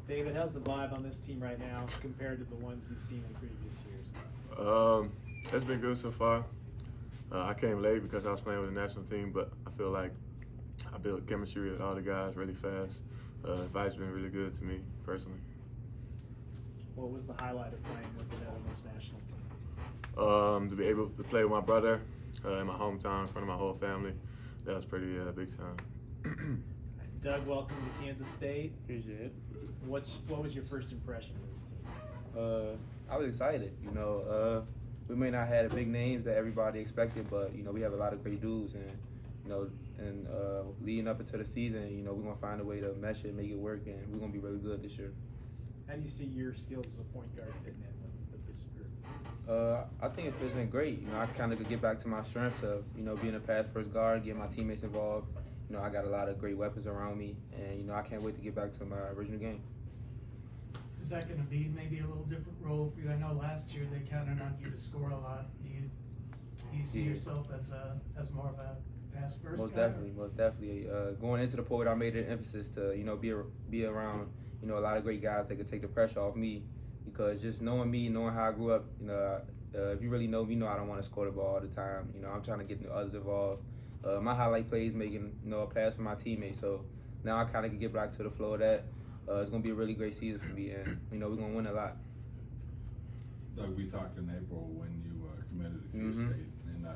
David, how's the vibe on this team right now compared to the ones you've seen in previous years? It's been good so far. I came late because I was playing with the national team, but I feel like I built chemistry with all the guys really fast. Advice been really good to me personally. What was the highlight of playing with the Netherlands national team? To be able to play with my brother in my hometown in front of my whole family, that was pretty big time. Doug, welcome to Kansas State. Appreciate it. What was your first impression of this team? I was excited. We may not have the big names that everybody expected, but we have a lot of great dudes, and leading up into the season, we're gonna find a way to mesh it, make it work, and we're gonna be really good this year. How do you see your skills as a point guard fitting in with this group? I think it fits in great. I kind of could get back to my strengths of being a pass first guard, get my teammates involved. I got a lot of great weapons around me, and I can't wait to get back to my original game. Is that going to be maybe a little different role for you? I know last year they counted on you to score a lot. Do you see yourself as more of a pass first Most guy? definitely. Going into the portal, I made it an emphasis to be around a lot of great guys that could take the pressure off me, because just knowing me, knowing how I grew up, if you really know me, I don't want to score the ball all the time. I'm trying to get the others involved. My highlight play is making a pass for my teammates. So now I kind of can get back to the flow of that. It's gonna be a really great season for me, and we're gonna win a lot. Doug, we talked in April when you committed to K-State, and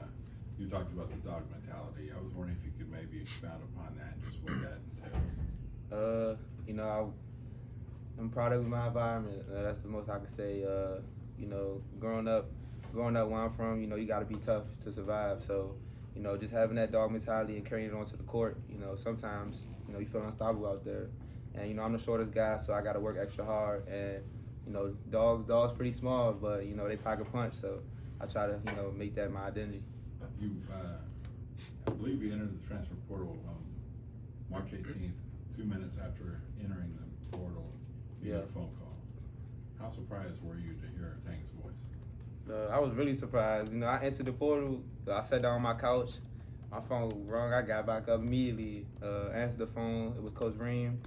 you talked about the dog mentality. I was wondering if you could maybe expound upon that and just what that entails. I'm proud of my environment. That's the most I can say. Growing up where I'm from, you got to be tough to survive. So, just having that dog mentality and carrying it onto the court, sometimes, you feel unstoppable out there. And, I'm the shortest guy, so I got to work extra hard. And, dogs pretty small, but, they pack a punch. So I try to, make that my identity. You, I believe you entered the transfer portal March 18th, 2 minutes after entering the portal. You got a phone call. How surprised were you to hear Tang's voice? I was really surprised. I entered the portal. I sat down on my couch. My phone rang. I got back up immediately. Answered the phone. It was Coach Ream.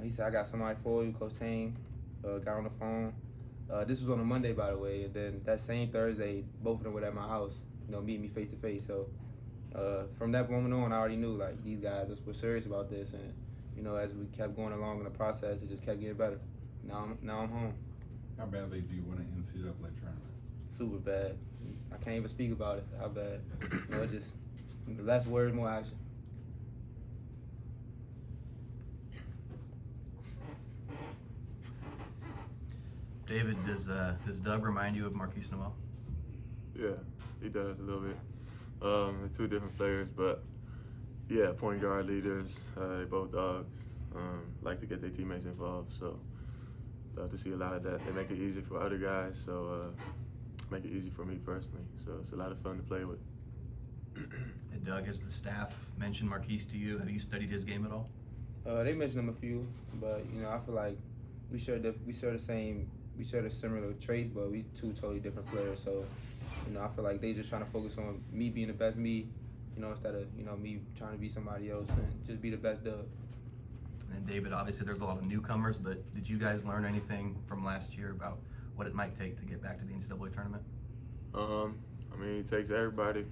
He said, "I got somebody for you." Coach Tang got on the phone. This was on a Monday, by the way. And then that same Thursday, both of them were at my house. Meeting me face to face. So from that moment on, I already knew these guys were serious about this. And as we kept going along in the process, it just kept getting better. Now I'm home. How badly do you want an NCAA tournament? Super bad. I can't even speak about it. How bad? Just less words, more action. David, does Doug remind you of Marquise Noel? Yeah, he does a little bit. They're two different players, but yeah, point guard leaders. They both dogs. Like to get their teammates involved, so love to see a lot of that. They make it easy for other guys, so make it easy for me personally. So it's a lot of fun to play with. And Doug, has the staff mentioned Marquise to you? Have you studied his game at all? They mentioned him a few, but I feel like we share the similar traits, but we two totally different players. So I feel like they just trying to focus on me being the best me, instead of me trying to be somebody else and just be the best Doug. And David, obviously there's a lot of newcomers, but did you guys learn anything from last year about what it might take to get back to the NCAA tournament? It takes everybody.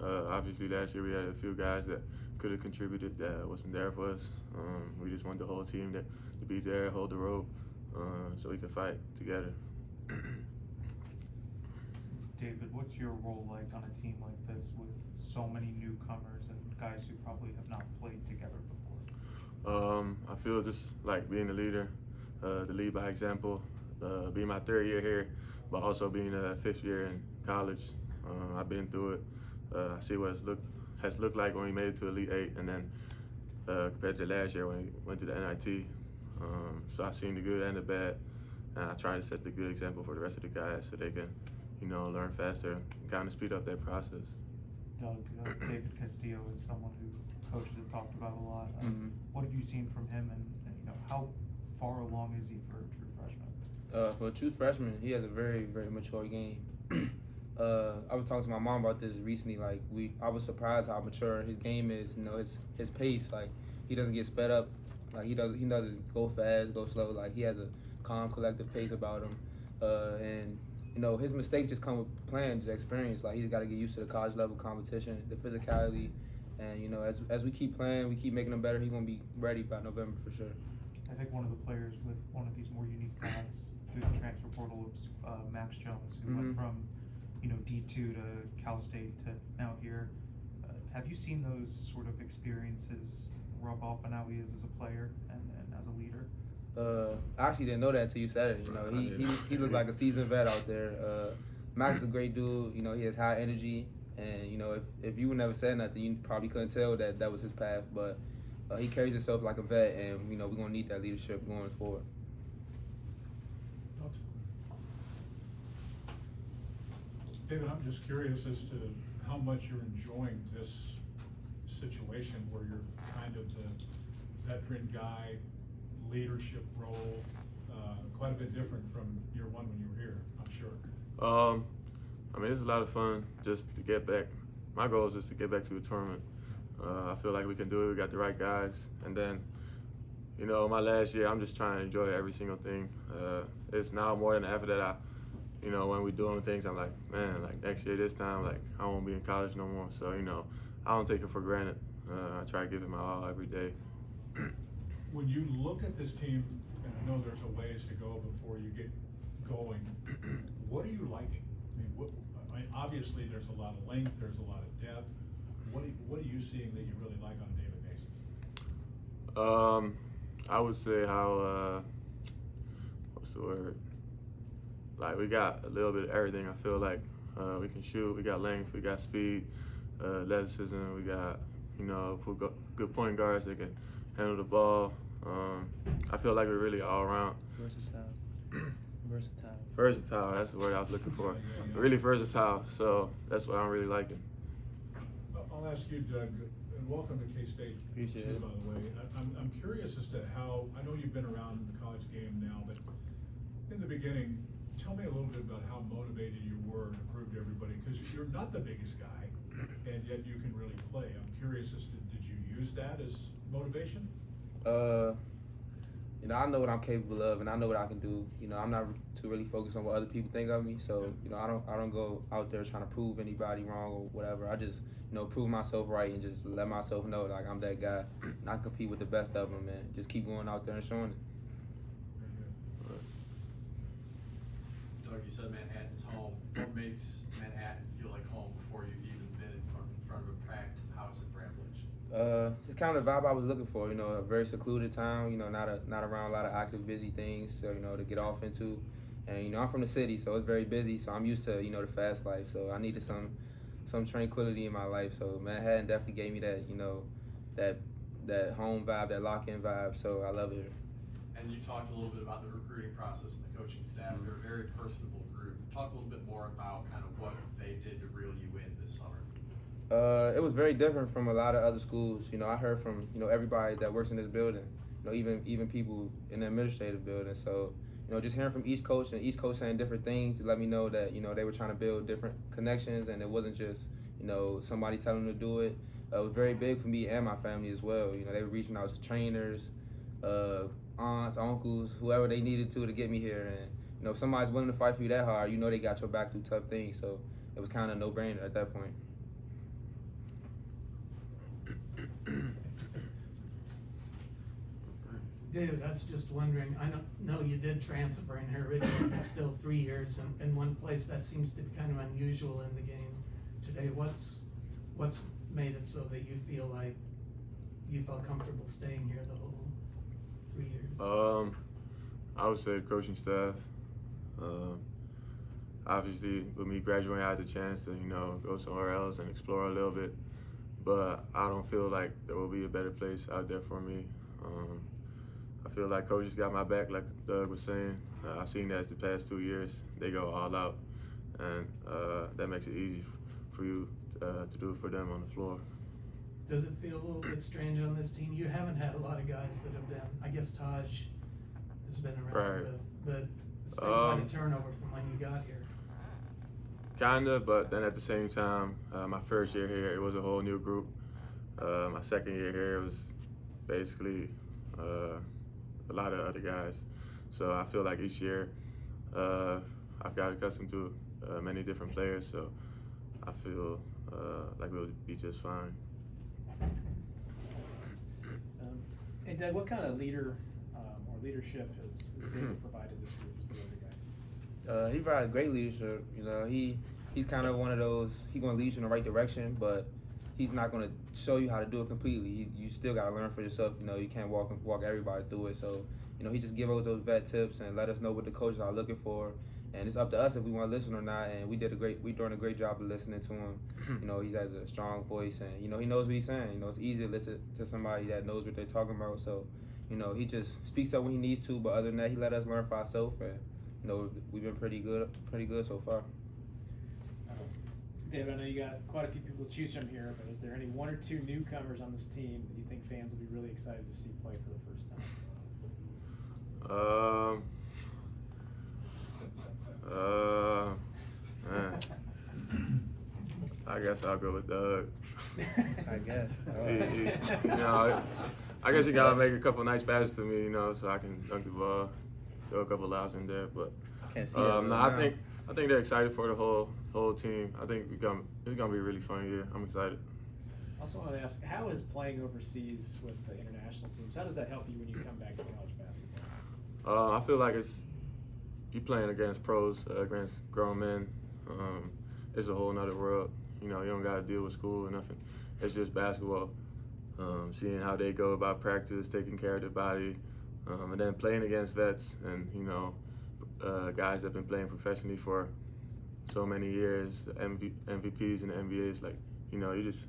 Obviously last year we had a few guys that could have contributed that wasn't there for us. We just want the whole team to be there, hold the rope, so we can fight together. David, what's your role like on a team like this with so many newcomers and guys who probably have not played together before? I feel just like being a leader, to lead by example, being my third year here, but also being a fifth year in college. I've been through it. I see what it has looked like when we made it to Elite Eight, and then compared to last year when we went to the NIT. So I've seen the good and the bad, and I try to set the good example for the rest of the guys so they can, learn faster and kind of speed up their process. Doug, David Castillo is someone who coaches have talked about a lot. What have you seen from him, and how far along is he for a true freshman? For a true freshman, he has a very, very mature game. I was talking to my mom about this recently. I was surprised how mature his game is. His pace. He doesn't get sped up Like he doesn't go fast, go slow. Like he has a calm, collective pace about him, and you know his mistakes just come with playing, just experience. Like he's got to get used to the college level competition, the physicality, and you know as we keep playing, we keep making him better. He's gonna be ready by November for sure. I think one of the players with one of these more unique paths through the transfer portal was Max Jones, who went from, you know, D2 to Cal State to now here. Have you seen those sort of experiences rub off on how he is as a player and as a leader? I actually didn't know that until you said it. You know, he looks like a seasoned vet out there. Max is a great dude. You know, he has high energy, and you know, if you would never said nothing, you probably couldn't tell that was his path. But he carries himself like a vet, and you know, we're gonna need that leadership going forward. David, I'm just curious as to how much you're enjoying this situation where you're kind of the veteran guy, leadership role, quite a bit different from year one when you were here, I'm sure. I mean, it's a lot of fun just to get back. My goal is just to get back to the tournament. I feel like we can do it. We got the right guys. And then, you know, my last year, I'm just trying to enjoy every single thing. It's now more than ever that you know, when we doing things, I'm like, man, like next year this time, like I won't be in college no more. So, you know, I don't take it for granted. I try to give it my all every day. When you look at this team, and I know there's a ways to go before you get going, what are you liking? I mean, obviously there's a lot of length, there's a lot of depth. What are you seeing that you really like on a daily basis? I would say how, what's the word? Like we got a little bit of everything. I feel like we can shoot, we got length, we got speed, athleticism, we got, you know, good point guards that can handle the ball. I feel like we're really all around. Versatile, that's the word I was looking for. Yeah. Really versatile, so that's what I'm really liking. I'll ask you, Doug, and welcome to K-State, Appreciate it. by the way. I'm curious as to how, I know you've been around in the college game now, but in the beginning, tell me a little bit about how motivated you were to prove to everybody, because you're not the biggest guy, and yet you can really play. I'm curious as to, did you use that as motivation? You know, I know what I'm capable of, and I know what I can do. You know, I'm not too really focused on what other people think of me. So, you know, I don't go out there trying to prove anybody wrong or whatever. I just, you know, prove myself right and just let myself know like I'm that guy, and I compete with the best of them, and just keep going out there and showing it. Doug, you said Manhattan's home. What makes Manhattan feel like home before you've even been in front of a packed house at Bramlage? It's kind of the vibe I was looking for. You know, a very secluded town. You know, not around a lot of active, busy things. So you know, to get off into, and you know, I'm from the city, so it's very busy. So I'm used to the fast life. So I needed some tranquility in my life. So Manhattan definitely gave me that that home vibe, that lock-in vibe. So I love it. And you talked a little bit about the recruiting process and the coaching staff. They're a very personable group. Talk a little bit more about kind of what they did to reel you in this summer. It was very different from a lot of other schools. You know, I heard from everybody that works in this building. You know, even people in the administrative building. So, you know, just hearing from each coach and each coach saying different things to let me know that they were trying to build different connections, and it wasn't just somebody telling them to do it. It was very big for me and my family as well. You know, they were reaching out to trainers, aunts, uncles, whoever they needed to get me here. And if somebody's willing to fight for you that hard, they got your back through tough things. So it was kind of no-brainer at that point. David, I was just wondering, I know you did transfer in here originally, but still 3 years in one place. That seems to be kind of unusual in the game today. What's made it so that you feel like you felt comfortable staying here the whole 3 years? I would say the coaching staff. Obviously, with me graduating, I had the chance to go somewhere else and explore a little bit. But I don't feel like there will be a better place out there for me. I feel like coaches got my back, like Doug was saying. I've seen that the past 2 years. They go all out, and that makes it easy for you to do it for them on the floor. Does it feel a little bit strange on this team? You haven't had a lot of guys that have been, I guess Taj has been around, Right. but it's been quite a turnover from when you got here. Kinda, but then at the same time, my first year here, it was a whole new group. My second year here, it was basically a lot of other guys. So I feel like each year I've got accustomed to many different players. So I feel like we'll be just fine. And Dad, what kind of leader or leadership has David provided this group as the other guy? He provided great leadership. You know, he's kind of one of those. He's gonna lead you in the right direction, but he's not gonna show you how to do it completely. You still gotta learn for yourself. You know, you can't walk everybody through it. So, you know, he just give us those vet tips and let us know what the coaches are looking for. And it's up to us if we want to listen or not. And we're doing a great job of listening to him. You know, he has a strong voice, and you know he knows what he's saying. You know, it's easy to listen to somebody that knows what they're talking about. So, you know, he just speaks up when he needs to. But other than that, he let us learn for ourselves, and you know, we've been pretty good so far. David, I know you got quite a few people to choose from here, but is there any one or two newcomers on this team that you think fans will be really excited to see play for the first time? Man. I guess I'll go with Doug. I guess. You know, I guess he gotta make a couple nice passes to me, you know, so I can dunk the ball, throw a couple lobs in there. But Can't see that no, right I think they're excited for the whole team. I think it's gonna be a really fun year. I'm excited. Also want to ask, how is playing overseas with the international teams, how does that help you when you come back to college basketball? I feel like you playing against pros, against grown men. It's a whole nother world. You know, you don't got to deal with school or nothing. It's just basketball. Seeing how they go about practice, taking care of their body, and then playing against vets and, you know, guys that have been playing professionally for so many years, the MVPs in the NBA. Is like, you know, you just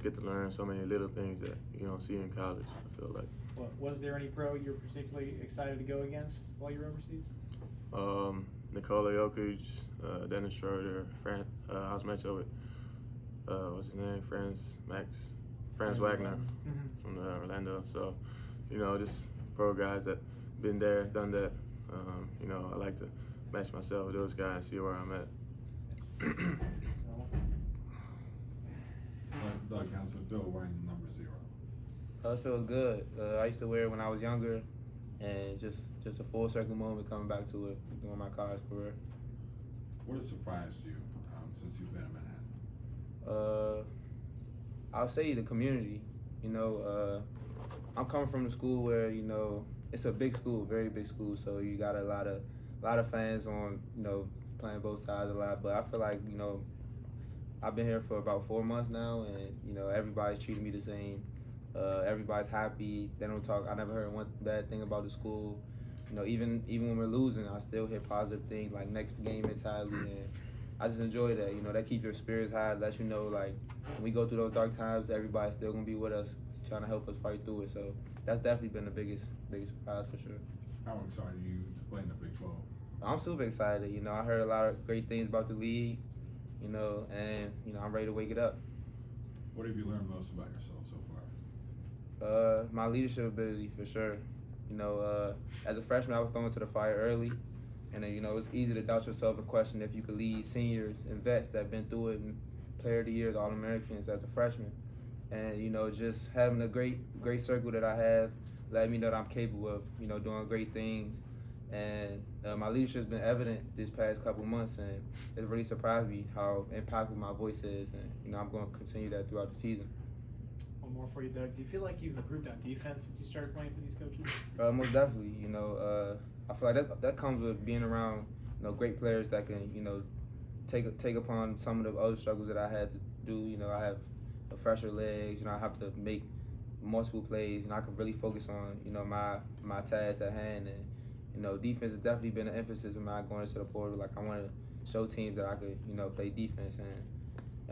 get to learn so many little things that you don't see in college, I feel like. Well, was there any pro you were particularly excited to go against while you were overseas? Nikola Jokic, Dennis Schroeder, I was matched with, what's his name? Franz Wagner from Orlando. So, you know, just pro guys that been there, done that. You know, I like to match myself with those guys, see where I'm at. Doug, how's it feel wearing number 0? It feels good. I used to wear it when I was younger, and just a full circle moment coming back to it during my college career. What has surprised you since you've been in Manhattan? I'll say the community. You know, I'm coming from a school where, you know, it's a big school, very big school, so you got a lot of fans on, you know, playing both sides a lot. But I feel like, you know, I've been here for about 4 months now, and you know, everybody's treating me the same. Everybody's happy. They don't talk. I never heard one bad thing about the school. You know, even when we're losing, I still hear positive things like next game mentality, and I just enjoy that. You know, that keeps your spirits high. Lets you know, like, when we go through those dark times, everybody's still gonna be with us, trying to help us fight through it. So that's definitely been the biggest surprise for sure. How excited are you to play in the Big 12? I'm super excited. You know, I heard a lot of great things about the league. You know, and you know, I'm ready to wake it up. What have you learned most about yourself so far? My leadership ability, for sure. You know, as a freshman, I was thrown to the fire early, and then, you know, it's easy to doubt yourself and question if you could lead seniors and vets that have been through it, and Player of the Year, All-Americans as a freshman. And you know, just having a great circle that I have, letting me know that I'm capable of, you know, doing great things. And my leadership's been evident this past couple months, and it really surprised me how impactful my voice is. And you know, I'm going to continue that throughout the season. One more for you, Doug. Do you feel like you've improved on defense since you started playing for these coaches? Most definitely. You know, I feel like that comes with being around, you know, great players that can, you know, take upon some of the other struggles that I had to do. You know, I have a fresher legs. You know, I have to make multiple plays, and I can really focus on, you know, my task at hand. And you know, defense has definitely been an emphasis of mine going into the portal. Like, I want to show teams that I could, you know, play defense. And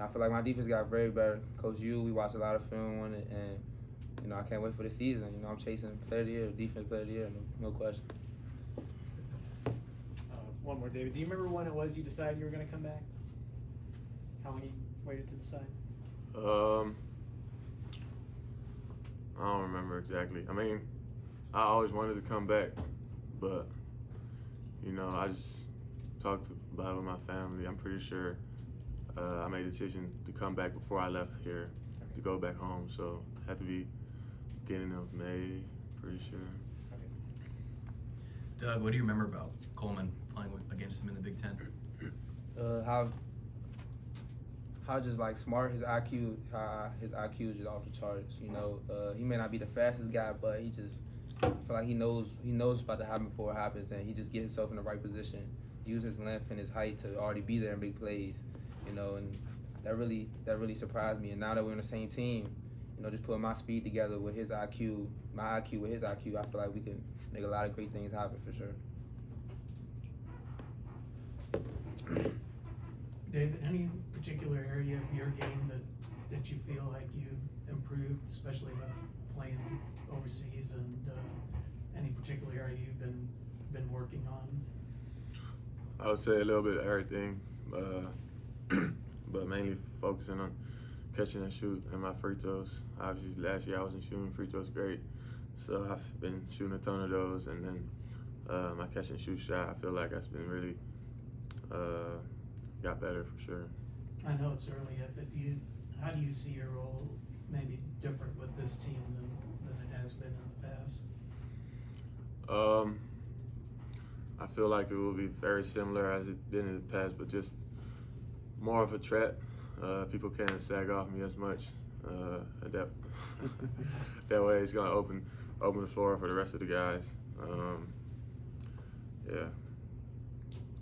I feel like my defense got very better. Coach Yu, we watched a lot of film on it, and you know, I can't wait for the season. You know, I'm chasing Player of the Year, Defense Player of the Year, no question. One more, David. Do you remember when it was you decided you were going to come back? How long you waited to decide? I don't remember exactly. I mean, I always wanted to come back, but you know, I just talked about it with my family. I'm pretty sure I made a decision to come back before I left here to go back home. So it had to be beginning of May, pretty sure. Doug, what do you remember about Coleman playing against him in the Big Ten? How just like smart his IQ is just off the charts. You know, he may not be the fastest guy, but he just I feel like he knows what's about to happen before it happens, and he just gets himself in the right position, use his length and his height to already be there in big plays. You know, and that really surprised me. And now that we're on the same team, you know, just putting my speed together with his IQ, my IQ with his IQ, I feel like we can make a lot of great things happen for sure. David, any particular area of your game that you feel like you've improved, especially with playing overseas, and any particular area you've been working on? I would say a little bit of everything, but mainly focusing on catching and shoot and my free throws. Obviously, last year I wasn't shooting free throws great, so I've been shooting a ton of those, and then my catch and shoot shot, I feel like that's been really got better for sure. I know it's early yet, but how do you see your role maybe different with this team than it has been in the past? I feel like it will be very similar as it did in the past, but just more of a threat. People can't sag off me as much. That way it's gonna open the floor for the rest of the guys. Yeah.